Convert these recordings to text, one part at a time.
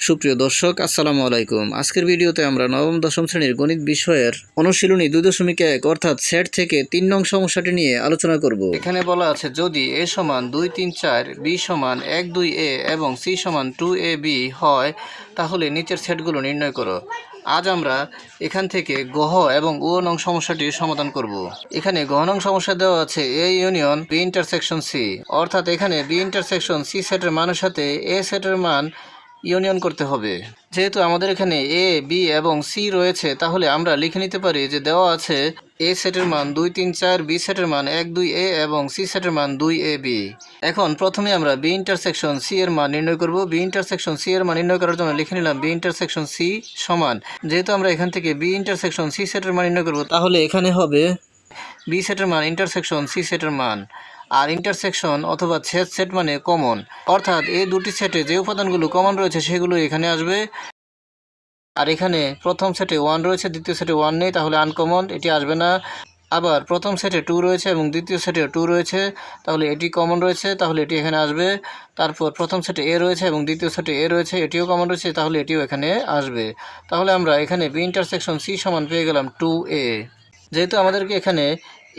সুপ্রিয় দর্শক, আসসালামু আলাইকুম। আজকের ভিডিওতে আমরা নবম দশম শ্রেণীর গণিত বিষয়ের অনুশীলনী 2.1 অর্থাৎ সেট থেকে 3 নং সমস্যাটি নিয়ে আলোচনা করব। এখানে বলা আছে, যদি a সমান 2, 3, 4, b সমান 1, 2a এবং c সমান 2ab হয়, তাহলে নিচের সেটগুলো নির্ণয় করো। আজ আমরা এখান থেকে গহ এবং ও নং সমস্যাটির সমাধান করব। এখানে গহ নং সমস্যা দেওয়া আছে a union b intersection c, অর্থাৎ এখানে b ইন্টারসেকশন c সেটের মানের সাথে a সেটের মান ইউনিয়ন করতে হবে। যেহেতু আমাদের এখানে এ বি এবং সি রয়েছে, তাহলে আমরা লিখে নিতে পারি যে দেওয়া আছে এ সেটের মান 2, 3, 4, বি সেটের মান 1, 2a এবং সি সেটের মান 2ab। এখন প্রথমে আমরা বি ইন্টারসেকশন সি এর মান নির্ণয় করব। বি ইন্টারসেকশন সি এর মান নির্ণয় করার জন্য লিখে নিলাম বি ইন্টারসেকশন সি সমান, যেহেতু আমরা এখান থেকে বি ইন্টারসেকশন সি সেটের মান নির্ণয় করব, তাহলে এখানে হবে বি সেটের মান ইন্টারসেকশন সি সেটের মান। আর ইন্টারসেকশন অথবা ছেদ সেট মানে কমন, অর্থাৎ এই দুটি সেটে যে উপাদানগুলো কমন রয়েছে সেগুলো এখানে আসবে। আর এখানে প্রথম সেটে 1 রয়েছে, দ্বিতীয় সেটে 1 নেই, তাহলে আনকমন, এটি আসবে না। আবার প্রথম সেটে 2 রয়েছে এবং দ্বিতীয় সেটে 2 রয়েছে, তাহলে এটি কমন রয়েছে, তাহলে এটি এখানে আসবে। তারপর প্রথম সেটে এ রয়েছে এবং দ্বিতীয় সেটে এ রয়েছে, এটিও কমন রয়েছে, তাহলে এটিও এখানে আসবে। তাহলে আমরা এখানে বি ইন্টারসেকশন সি সমান পেয়ে গেলাম 2a। যেহেতু আমাদেরকে এখানে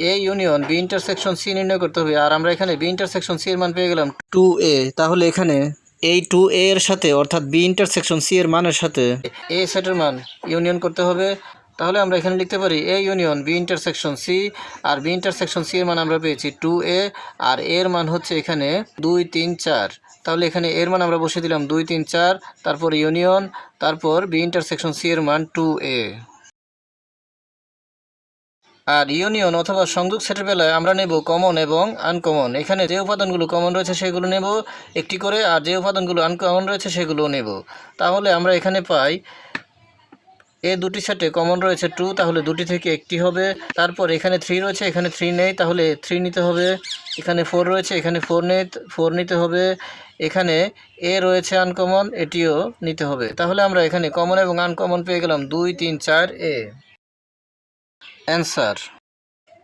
A union B intersection C নির্ণয় করতে হবে, আর আমরা এখানে বি ইন্টারসেকশন সি এর মান পেয়ে গেলাম 2a, তাহলে এখানে এই 2a এর সাথে অর্থাৎ বি ইন্টারসেকশন সি এর মানের সাথে এ সেটের মান ইউনিয়ন করতে হবে। তাহলে আমরা এখানে লিখতে পারি A union B intersection C, আর বি ইন্টারসেকশন সি এর মান আমরা পেয়েছি 2a, আর এর মান হচ্ছে এখানে 2, 3, 4। তাহলে এখানে এর মান আমরা বসিয়ে দিলাম 2, 3, 4, তারপর ইউনিয়ন, তারপর বি ইন্টারসেকশন সি এর মান 2a। আর ইউনিয়ন অথবা সংযোগ সেটের বেলায় আমরা নেব কমন এবং আনকমন। এখানে যে উপাদানগুলো কমন রয়েছে সেগুলো নেব একটি করে, আর যে উপাদানগুলো আনকমন রয়েছে সেগুলোও নেব। তাহলে আমরা এখানে পাই এ দুটি সেটে কমন রয়েছে 2, তাহলে দুটি থেকে একটি হবে। তারপর এখানে 3 রয়েছে, এখানে 3 নেই, তাহলে 3 নিতে হবে। এখানে 4 রয়েছে, এখানে 4 নেই, 4 নিতে হবে। এখানে এ রয়েছে আনকমন, এটিও নিতে হবে। তাহলে আমরা এখানে কমন এবং আনকমন পেয়ে গেলাম 2, 3, 4 এ অ্যান্সার।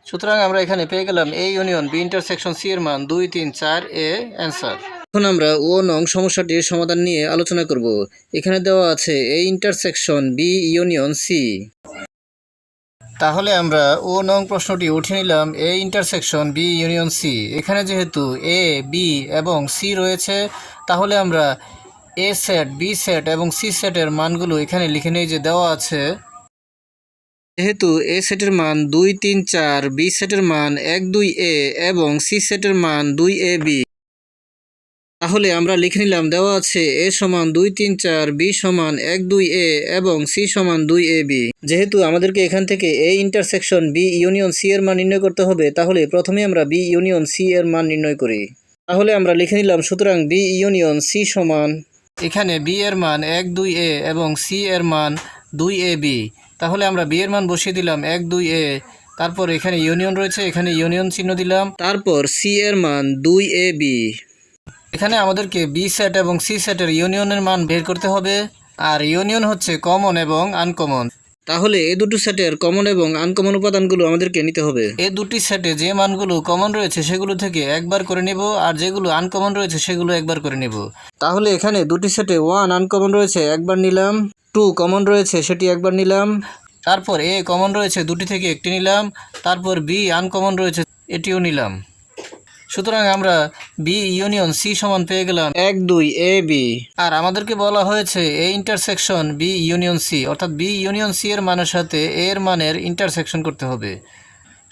সুতরাং আমরা এখানে পেয়ে গেলাম A union B intersection C এর মান 2, 3, 4 এ অ্যান্সার। এখন আমরা ও নং সমস্যাটির সমাধান নিয়ে আলোচনা করব। এখানে দেওয়া আছে A intersection B union C. তাহলে আমরা ও নং প্রশ্নটি উঠে নিলাম A intersection B union C. এখানে যেহেতু এ বি এবং সি রয়েছে, তাহলে আমরা এ সেট, বি সেট এবং সি সেটের মানগুলো এখানে লিখে নিই যে দেওয়া আছে। যেহেতু এ সেটের মান 2, 3, 4, বি সেটের মান 1, 2a এবং সি সেটের মান 2ab, তাহলে আমরা লিখে নিলাম দেওয়া আছে এ সমান 2, 3, 4, বি সমান 1, 2a এবং সি সমান 2ab। যেহেতু আমাদেরকে এখান থেকে A intersection B union C এর মান নির্ণয় করতে হবে, তাহলে প্রথমে আমরা বি ইউনিয়ন সি এর মান নির্ণয় করি। তাহলে আমরা লিখে নিলাম, সুতরাং বি ইউনিয়ন সি সমান, এখানে বি এর মান 1, 2a এবং সি এর মান 2ab। তাহলে আমরা বি এর মান বসিয়ে দিলাম 1, 2a, তারপর এখানে ইউনিয়ন রয়েছে, এখানে ইউনিয়ন চিহ্ন দিলাম, তারপর সি এর মান 2ab। এখানে আমাদেরকে বি সেট এবং সি সেটের ইউনিয়নের মান বের করতে হবে, আর ইউনিয়ন হচ্ছে কমন এবং আনকমন। তাহলে এই দুটি সেটের কমন এবং আনকমন উপাদানগুলো আমাদেরকে নিতে হবে। এই দুটি সেটে যে মানগুলো কমন রয়েছে সেগুলো থেকে একবার করে নেব, আর যেগুলো আনকমন রয়েছে সেগুলো একবার করে নেব। তাহলে এখানে দুটি সেটে 1 আনকমন রয়েছে, একবার নিলাম। 2 কমন রয়েছে, সেটি একবার নিলাম। তারপর এ কমন রয়েছে, দুটি থেকে একটি নিলাম। তারপর বি আনকমন রয়েছে, এটিও নিলাম। সুতরাং আমরা বি ইউনিয়ন সি সমান পেয়ে গেলাম 1, 2ab। আর আমাদেরকে বলা হয়েছে A intersection B union C, অর্থাৎ বি ইউনিয়ন সি এর মানের সাথে এর মানের ইন্টারসেকশন করতে হবে।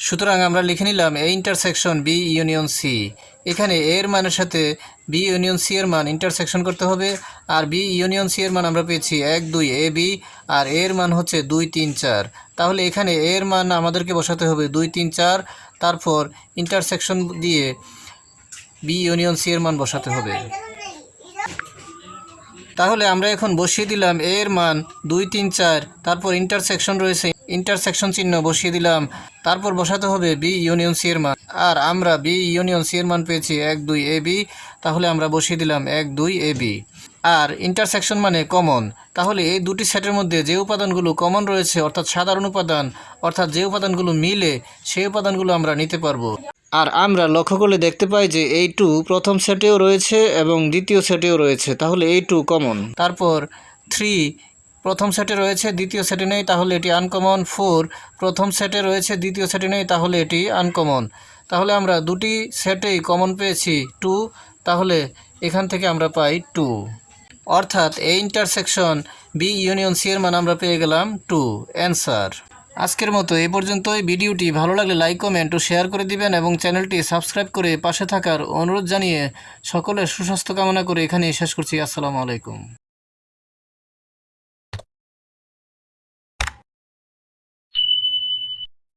সুতরাং আমরা লিখে নিলাম A intersection B union C. এখানে এর মানের সাথে বি ইউনিয়ন সি এর মান ইন্টারসেকশন করতে হবে, আর বি ইউনিয়ন সি এর মান আমরা পেয়েছি 1, 2ab, আর এর মান হচ্ছে 2, 3, 4। তাহলে এখানে এর মান আমাদেরকে বসাতে হবে 2, 3, 4, তারপর ইন্টারসেকশন দিয়ে বি ইউনিয়ন সি এর মান বসাতে হবে। তাহলে আমরা এখন বসিয়ে দিলাম এর মান 2, 3, 4, তারপর ইন্টারসেকশন রয়েছে, ইন্টারসেকশন চিহ্ন বসিয়ে দিলাম, তারপর বসাতে হবে বি ইউনিয়ন সি এর মান। আর আমরা বি ইউনিয়ন সি এর মান পেয়েছি 1, 2ab, তাহলে আমরা বসিয়ে দিলাম 1, 2ab। আর ইন্টারসেকশন মানে কমন, তাহলে এই দুটি সেটের মধ্যে যে উপাদানগুলো কমন রয়েছে অর্থাৎ সাধারণ উপাদান, অর্থাৎ যে উপাদানগুলো মিলে সেই উপাদানগুলো আমরা নিতে পারবো। আর আমরা লক্ষ্য করলে দেখতে পাই যে এই 2 প্রথম সেটেও রয়েছে এবং দ্বিতীয় সেটেও রয়েছে, তাহলে এই 2 কমন। তারপর 3 প্রথম সেটে রয়েছে, দ্বিতীয় সেটে নেই, তাহলে এটি আনকমন। 4 প্রথম সেটে রয়েছে, দ্বিতীয় সেটে নেই, তাহলে এটি আনকমন। তাহলে আমরা দুটি সেটেই কমন পেয়েছি 2, তাহলে এখান থেকে আমরা পাই 2। অর্থাৎ এই ইন্টারসেকশন বি ইউনিয়ন সি এর মান আমরা পেয়ে গেলাম 2। অ্যান্সার। আজকের মতো এই পর্যন্তই। ভিডিওটি ভালো লাগলে লাইক, কমেন্ট ও শেয়ার করে দিবেন এবং চ্যানেলটি সাবস্ক্রাইব করে পাশে থাকার অনুরোধ জানিয়ে সকলের সুস্বাস্থ্য কামনা করে এখানেই শেষ করছি। আসসালামু আলাইকুম।